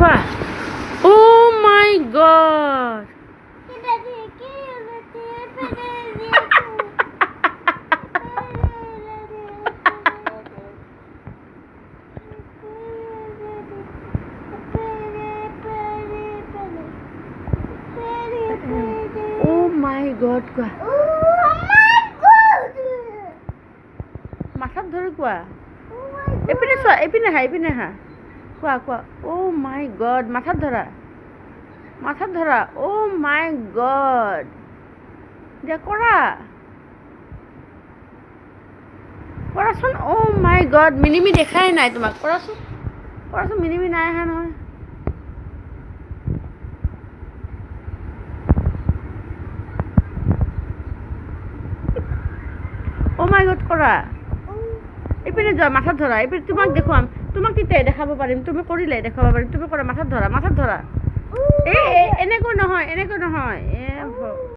কোৱা অ' মাই গড অ' মাই গড কোৱা মাথাত ধৰি কোৱা এইপিনে চোৱা এইপিনে হা কোৱা কোৱা অ' মাই গড মাথাত ধৰা অ' মাই গড দিয়া কৰাচোন অ' মাই গড মিনিমি দেখাই নাই তোমাক কৰাচোন মিনিমি নাই আহা নহয় অ' মাই গড কৰা এইপিনে যোৱা মাথাত ধৰা এইপিনে তোমাক দেখুৱাম তোমাক তেতিয়াই দেখাব পাৰিম তুমি কৰিলে দেখাব পাৰিম তুমি কৰা মাথাত ধৰা এনেকৈ নহয়